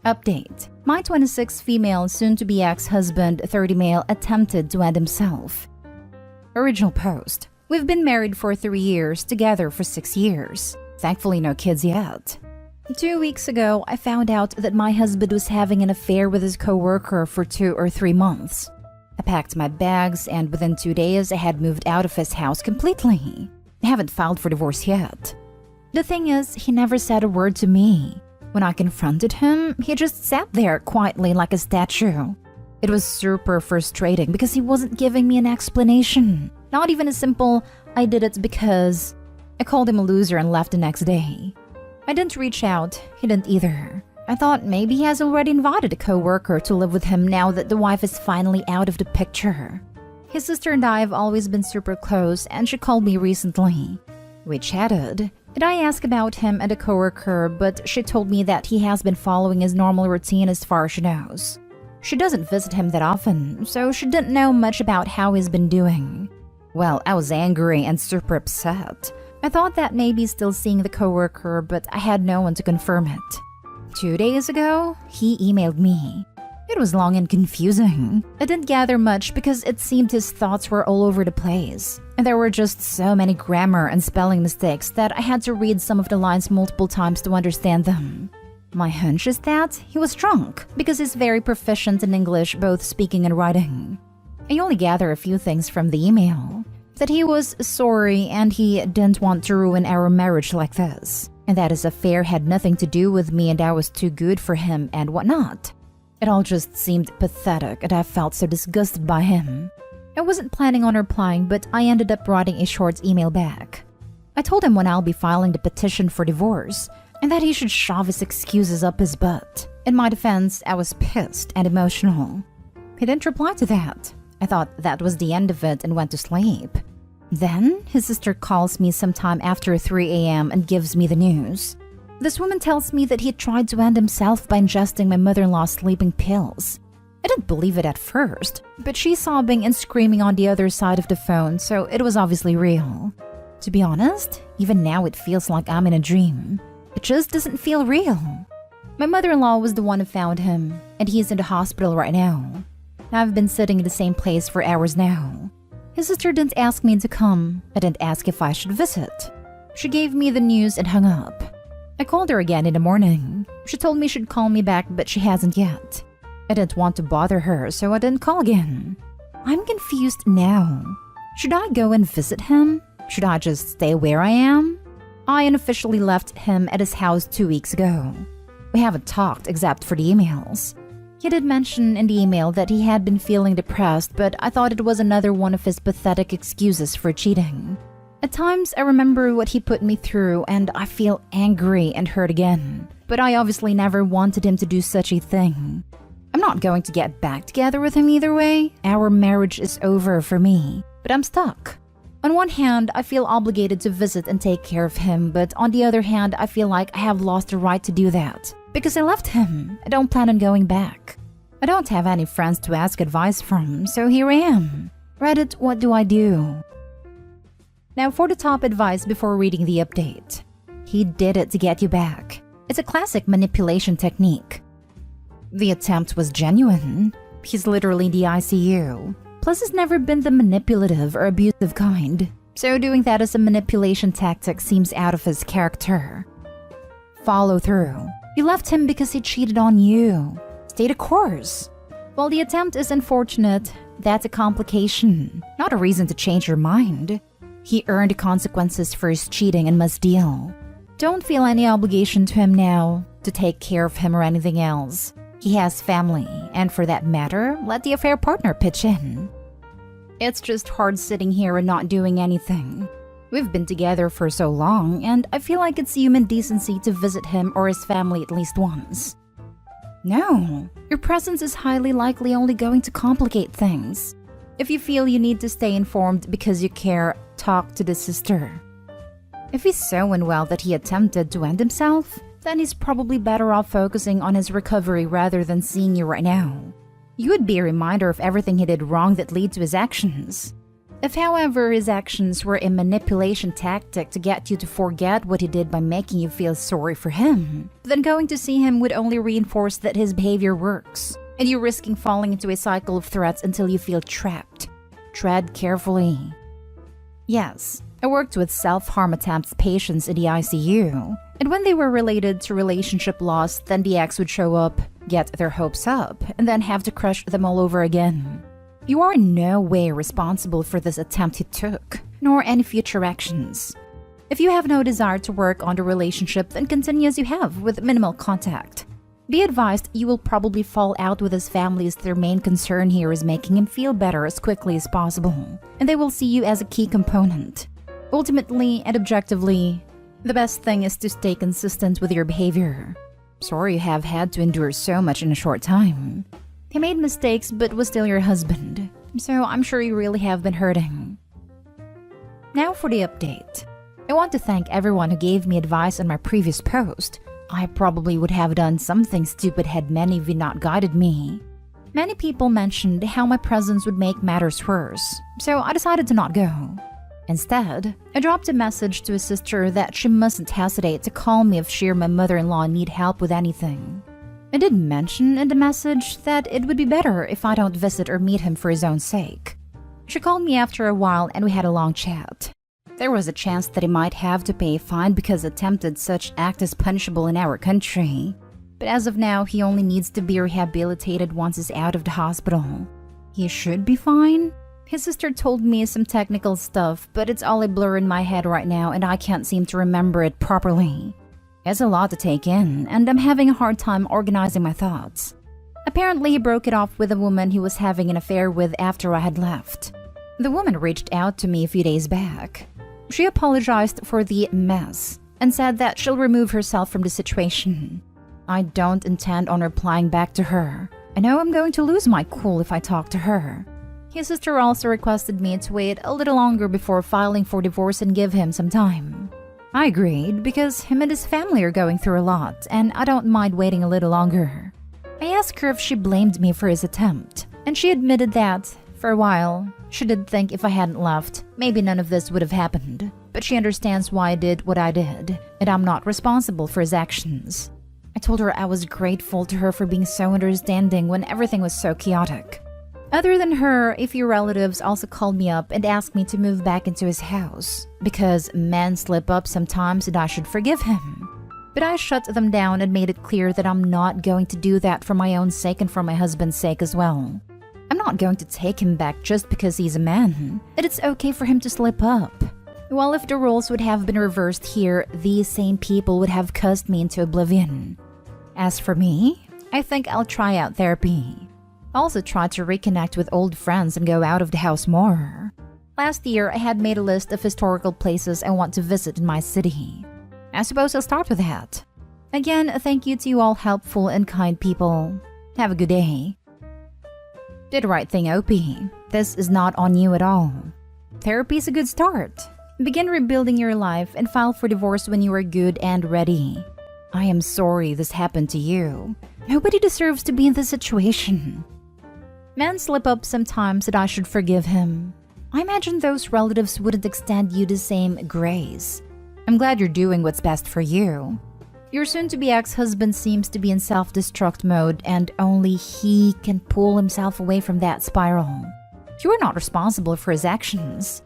Update. My 26 female soon-to-be ex-husband, 30 male, attempted to end himself. Original post. We've been married for 3 years, together for 6 years. Thankfully no kids yet. 2 weeks ago, I found out that my husband was having an affair with his co-worker for 2 or 3 months. I packed my bags and within 2 days I had moved out of his house completely. I haven't filed for divorce yet. The thing is, he never said a word to me. When I confronted him, he just sat there quietly like a statue. It was super frustrating because he wasn't giving me an explanation. Not even a simple, I did it because. I called him a loser and left the next day. I didn't reach out, he didn't either. I thought maybe he has already invited a co-worker to live with him now that the wife is finally out of the picture. His sister and I have always been super close and she called me recently. We chatted. And I asked about him and a coworker, but she told me that he has been following his normal routine as far as she knows. She doesn't visit him that often, so she didn't know much about how he's been doing. Well, I was angry and super upset. I thought that maybe still seeing the coworker, but I had no one to confirm it. 2 days ago, he emailed me. It was long and confusing. I didn't gather much because it seemed his thoughts were all over the place. And there were just so many grammar and spelling mistakes that I had to read some of the lines multiple times to understand them. My hunch is that he was drunk because he's very proficient in English, both speaking and writing. I only gather a few things from the email. That he was sorry and he didn't want to ruin our marriage like this. And that his affair had nothing to do with me and I was too good for him and whatnot. It all just seemed pathetic and I felt so disgusted by him. I wasn't planning on replying, but I ended up writing a short email back. I told him when I'll be filing the petition for divorce and that he should shove his excuses up his butt. In my defense, I was pissed and emotional. He didn't reply to that. I thought that was the end of it and went to sleep. Then, his sister calls me sometime after 3 a.m. and gives me the news. This woman tells me that he tried to end himself by ingesting my mother-in-law's sleeping pills. I didn't believe it at first, but she's sobbing and screaming on the other side of the phone, so it was obviously real. To be honest, even now it feels like I'm in a dream. It just doesn't feel real. My mother-in-law was the one who found him, and he's in the hospital right now. I've been sitting in the same place for hours now. His sister didn't ask me to come. I didn't ask if I should visit. She gave me the news and hung up. I called her again in the morning. She told me she'd call me back, but she hasn't yet. I didn't want to bother her, so I didn't call again. I'm confused now. Should I go and visit him? Should I just stay where I am? I unofficially left him at his house 2 weeks ago. We haven't talked except for the emails. He did mention in the email that he had been feeling depressed, but I thought it was another one of his pathetic excuses for cheating. At times, I remember what he put me through and I feel angry and hurt again. But I obviously never wanted him to do such a thing. I'm not going to get back together with him either way. Our marriage is over for me, but I'm stuck. On one hand, I feel obligated to visit and take care of him, but on the other hand, I feel like I have lost the right to do that. Because I left him, I don't plan on going back. I don't have any friends to ask advice from, so here I am. Reddit, what do I do? Now for the top advice before reading the update. He did it to get you back. It's a classic manipulation technique. The attempt was genuine. He's literally in the ICU. Plus, he's never been the manipulative or abusive kind. So doing that as a manipulation tactic seems out of his character. Follow through. You left him because he cheated on you. Stay the course. While the attempt is unfortunate, that's a complication, not a reason to change your mind. He earned the consequences for his cheating and must deal. Don't feel any obligation to him now to take care of him or anything else. He has family, and for that matter, let the affair partner pitch in. It's just hard sitting here and not doing anything. We've been together for so long, and I feel like it's human decency to visit him or his family at least once. No, your presence is highly likely only going to complicate things. If you feel you need to stay informed because you care, talk to the sister. If he's so unwell that he attempted to end himself, then he's probably better off focusing on his recovery rather than seeing you right now. You would be a reminder of everything he did wrong that led to his actions. If, however, his actions were a manipulation tactic to get you to forget what he did by making you feel sorry for him, then going to see him would only reinforce that his behavior works, and you risking falling into a cycle of threats until you feel trapped. Tread carefully. Yes, I worked with self-harm attempts patients in the ICU, and when they were related to relationship loss, then the ex would show up, get their hopes up, and then have to crush them all over again. You are in no way responsible for this attempt he took, nor any future actions. If you have no desire to work on the relationship, then continue as you have with minimal contact. Be advised you will probably fall out with his family, as their main concern here is making him feel better as quickly as possible, and they will see you as a key component. Ultimately and objectively, the best thing is to stay consistent with your behavior. Sorry you have had to endure so much in a short time. He made mistakes but was still your husband, so I'm sure you really have been hurting. Now for the update. I want to thank everyone who gave me advice on my previous post. I probably would have done something stupid had many of you not guided me. Many people mentioned how my presence would make matters worse, so I decided to not go. Instead, I dropped a message to his sister that she mustn't hesitate to call me if she or my mother-in-law need help with anything. I did mention in the message that it would be better if I don't visit or meet him for his own sake. She called me after a while and we had a long chat. There was a chance that he might have to pay a fine because attempted such act is punishable in our country. But as of now, he only needs to be rehabilitated once he's out of the hospital. He should be fine? His sister told me some technical stuff, but it's all a blur in my head right now and I can't seem to remember it properly. It's a lot to take in, and I'm having a hard time organizing my thoughts. Apparently, he broke it off with a woman he was having an affair with after I had left. The woman reached out to me a few days back. She apologized for the mess and said that she'll remove herself from the situation. I don't intend on replying back to her. I know I'm going to lose my cool if I talk to her. His sister also requested me to wait a little longer before filing for divorce and give him some time. I agreed because him and his family are going through a lot, and I don't mind waiting a little longer. I asked her if she blamed me for his attempt, and she admitted that, for a while, she did think if I hadn't left, maybe none of this would have happened. But she understands why I did what I did, and I'm not responsible for his actions. I told her I was grateful to her for being so understanding when everything was so chaotic. Other than her, a few relatives also called me up and asked me to move back into his house because men slip up sometimes and I should forgive him. But I shut them down and made it clear that I'm not going to do that for my own sake and for my husband's sake as well. I'm not going to take him back just because he's a man, that it's okay for him to slip up. Well, if the roles would have been reversed here, these same people would have cussed me into oblivion. As for me, I think I'll try out therapy. I also tried to reconnect with old friends and go out of the house more. Last year, I had made a list of historical places I want to visit in my city. I suppose I'll start with that. Again, thank you to you all helpful and kind people. Have a good day. Did the right thing, Opie. This is not on you at all. Therapy is a good start. Begin rebuilding your life and file for divorce when you are good and ready. I am sorry this happened to you. Nobody deserves to be in this situation. Men slip up sometimes and I should forgive him. I imagine those relatives wouldn't extend you the same grace. I'm glad you're doing what's best for you. Your soon-to-be ex-husband seems to be in self-destruct mode and only he can pull himself away from that spiral. You are not responsible for his actions.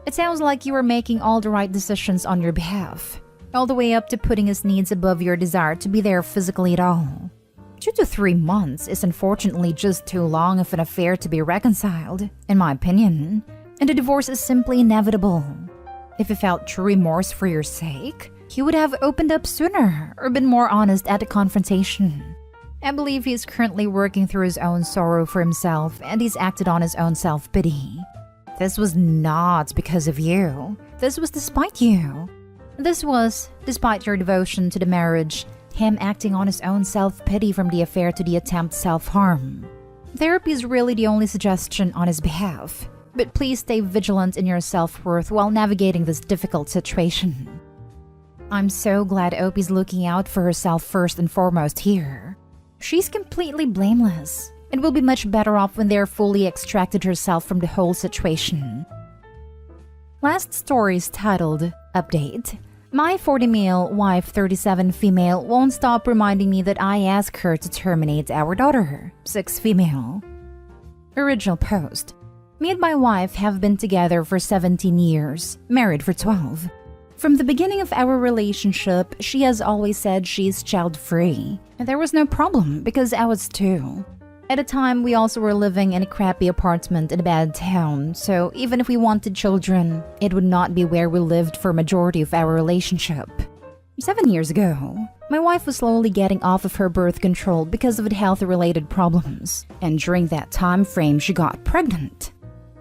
It sounds like you are making all the right decisions on your behalf, all the way up to putting his needs above your desire to be there physically at all. 2 to 3 months is unfortunately just too long of an affair to be reconciled, in my opinion, and a divorce is simply inevitable. If you felt true remorse for your sake, you would have opened up sooner or been more honest at the confrontation. I believe he's currently working through his own sorrow for himself and he's acted on his own self-pity. This was not because of you. This was despite you. This was despite your devotion to the marriage, him acting on his own self-pity from the affair to the attempt self-harm. Therapy is really the only suggestion on his behalf, but please stay vigilant in your self-worth while navigating this difficult situation. I'm so glad Opie's looking out for herself first and foremost here. She's completely blameless, and will be much better off when they're fully extracted herself from the whole situation. Last story is titled, Update. My 40 male, wife 37 female won't stop reminding me that I asked her to terminate our daughter, 6 female. Original post. Me and my wife have been together for 17 years, married for 12. From the beginning of our relationship, she has always said she's child-free, and there was no problem because I was too. At the time, we also were living in a crappy apartment in a bad town, so even if we wanted children, it would not be where we lived for a majority of our relationship. 7 years ago, my wife was slowly getting off of her birth control because of health-related problems, and during that time frame, she got pregnant.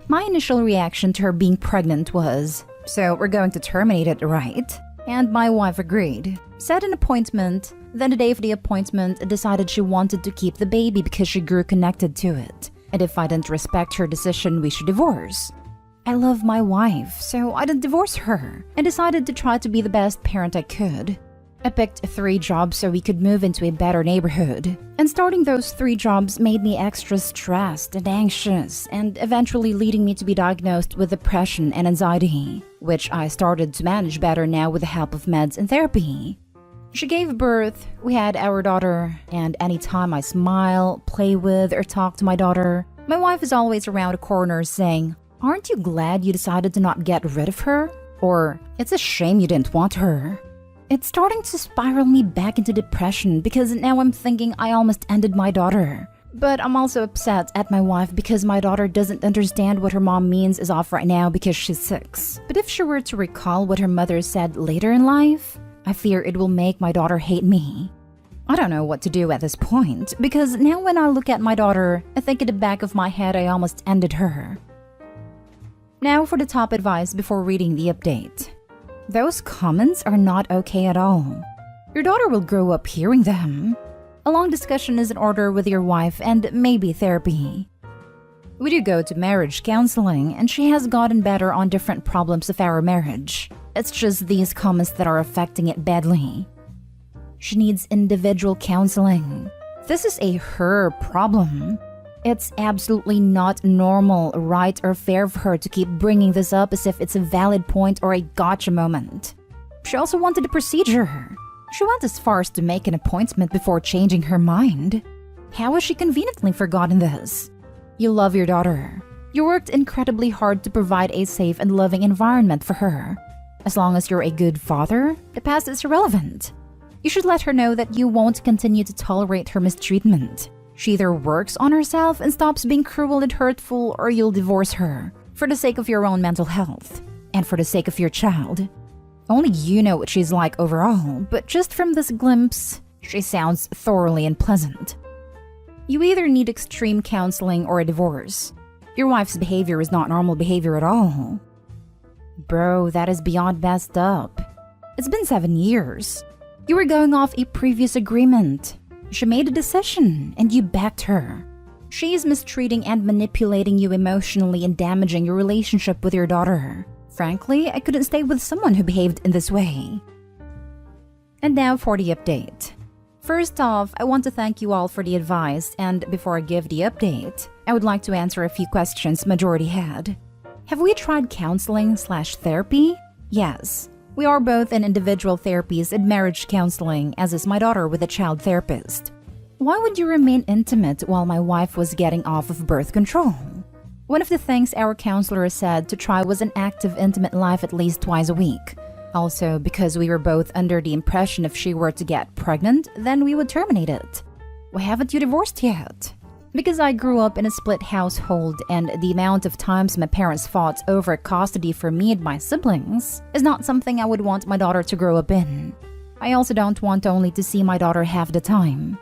My initial reaction to her being pregnant was, "So we're going to terminate it, right?" And my wife agreed. Set an appointment, then the day of the appointment decided she wanted to keep the baby because she grew connected to it. And if I didn't respect her decision, we should divorce. I love my wife, so I didn't divorce her and decided to try to be the best parent I could. I picked 3 jobs so we could move into a better neighborhood. And starting those 3 jobs made me extra stressed and anxious, and eventually leading me to be diagnosed with depression and anxiety, which I started to manage better now with the help of meds and therapy. She gave birth, we had our daughter, and anytime I smile, play with, or talk to my daughter, my wife is always around a corner saying, "Aren't you glad you decided to not get rid of her?" Or, "It's a shame you didn't want her." It's starting to spiral me back into depression because now I'm thinking I almost ended my daughter. But I'm also upset at my wife because my daughter doesn't understand what her mom means is off right now because she's 6. But if she were to recall what her mother said later in life, I fear it will make my daughter hate me. I don't know what to do at this point because now when I look at my daughter, I think in the back of my head I almost ended her. Now for the top advice before reading the update. Those comments are not okay at all. Your daughter will grow up hearing them. A long discussion is in order with your wife and maybe therapy. We do go to marriage counseling and she has gotten better on different problems of our marriage. It's just these comments that are affecting it badly. She needs individual counseling. This is her problem. It's absolutely not normal, right, or fair for her to keep bringing this up as if it's a valid point or a gotcha moment. She also wanted a procedure. She went as far as to make an appointment before changing her mind. How has she conveniently forgotten this? You love your daughter. You worked incredibly hard to provide a safe and loving environment for her. As long as you're a good father, the past is irrelevant. You should let her know that you won't continue to tolerate her mistreatment. She either works on herself and stops being cruel and hurtful, or you'll divorce her, for the sake of your own mental health, and for the sake of your child. Only you know what she's like overall, but just from this glimpse, she sounds thoroughly unpleasant. You either need extreme counseling or a divorce. Your wife's behavior is not normal behavior at all. Bro, that is beyond messed up. It's been 7 years. You were going off a previous agreement. She made a decision, and you backed her. She is mistreating and manipulating you emotionally and damaging your relationship with your daughter. Frankly, I couldn't stay with someone who behaved in this way. And now for the update. First off, I want to thank you all for the advice, and before I give the update, I would like to answer a few questions majority had. Have we tried counseling/therapy? Yes. We are both in individual therapies and marriage counseling, as is my daughter with a child therapist. Why would you remain intimate while my wife was getting off of birth control? One of the things our counselor said to try was an active intimate life at least twice a week. Also, because we were both under the impression if she were to get pregnant, then we would terminate it. Why haven't you divorced yet? Because I grew up in a split household, and the amount of times my parents fought over custody for me and my siblings is not something I would want my daughter to grow up in. I also don't want only to see my daughter half the time.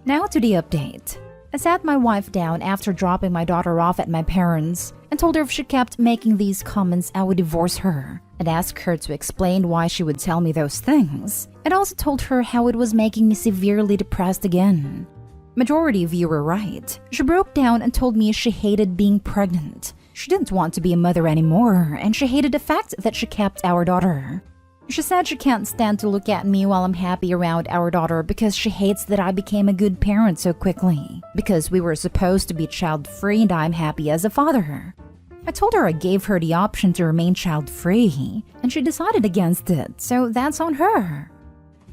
Now to the update. I sat my wife down after dropping my daughter off at my parents' and told her if she kept making these comments, I would divorce her, and asked her to explain why she would tell me those things, and also told her how it was making me severely depressed again. Majority of you were right. She broke down and told me she hated being pregnant. She didn't want to be a mother anymore, and she hated the fact that she kept our daughter. She said she can't stand to look at me while I'm happy around our daughter because she hates that I became a good parent so quickly, because we were supposed to be child-free and I'm happy as a father. I told her I gave her the option to remain child-free, and she decided against it, so that's on her.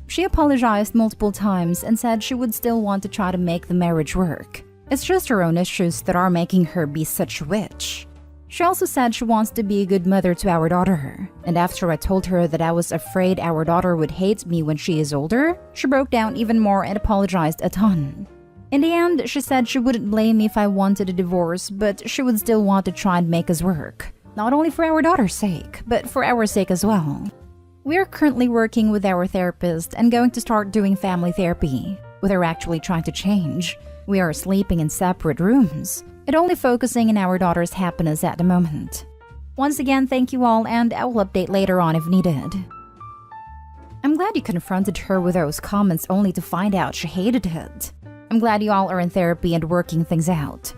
She apologized multiple times and said she would still want to try to make the marriage work. It's just her own issues that are making her be such a witch. She also said she wants to be a good mother to our daughter, and after I told her that I was afraid our daughter would hate me when she is older, she broke down even more and apologized a ton. In the end, she said she wouldn't blame me if I wanted a divorce, but she would still want to try and make us work. Not only for our daughter's sake, but for our sake as well. We are currently working with our therapist and going to start doing family therapy, with her actually trying to change. We are sleeping in separate rooms, and only focusing on our daughter's happiness at the moment. Once again, thank you all, and I will update later on if needed. I'm glad you confronted her with those comments only to find out she hated it. I'm glad you all are in therapy and working things out.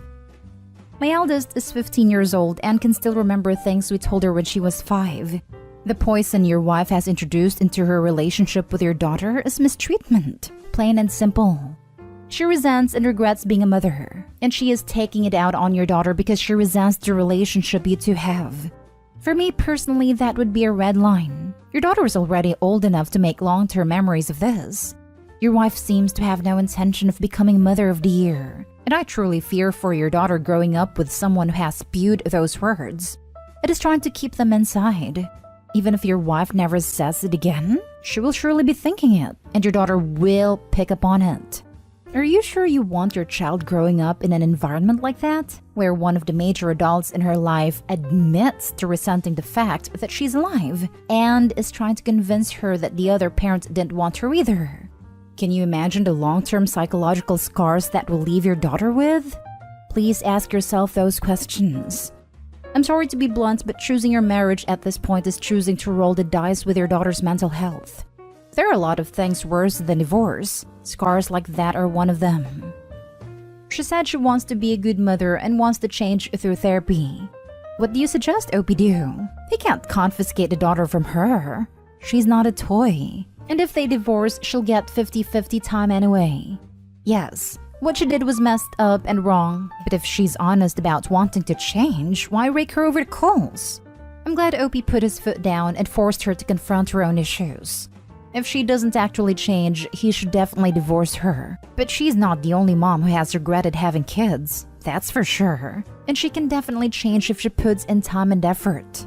My eldest is 15 years old and can still remember things we told her when she was 5. The poison your wife has introduced into her relationship with your daughter is mistreatment, plain and simple. She resents and regrets being a mother, and she is taking it out on your daughter because she resents the relationship you two have. For me personally, that would be a red line. Your daughter is already old enough to make long-term memories of this. Your wife seems to have no intention of becoming Mother of the Year, and I truly fear for your daughter growing up with someone who has spewed those words. It is trying to keep them inside. Even if your wife never says it again, she will surely be thinking it, and your daughter will pick up on it. Are you sure you want your child growing up in an environment like that, where one of the major adults in her life admits to resenting the fact that she's alive and is trying to convince her that the other parent didn't want her either? Can you imagine the long-term psychological scars that will leave your daughter with? Please ask yourself those questions. I'm sorry to be blunt, but choosing your marriage at this point is choosing to roll the dice with your daughter's mental health. There are a lot of things worse than divorce. Scars like that are one of them. She said she wants to be a good mother and wants to change through therapy. What do you suggest OP do? They can't confiscate the daughter from her. She's not a toy. And if they divorce, she'll get 50-50 time anyway. Yes, what she did was messed up and wrong, but if she's honest about wanting to change, why rake her over the coals? I'm glad OP put his foot down and forced her to confront her own issues. If she doesn't actually change, he should definitely divorce her. But she's not the only mom who has regretted having kids, that's for sure. And she can definitely change if she puts in time and effort.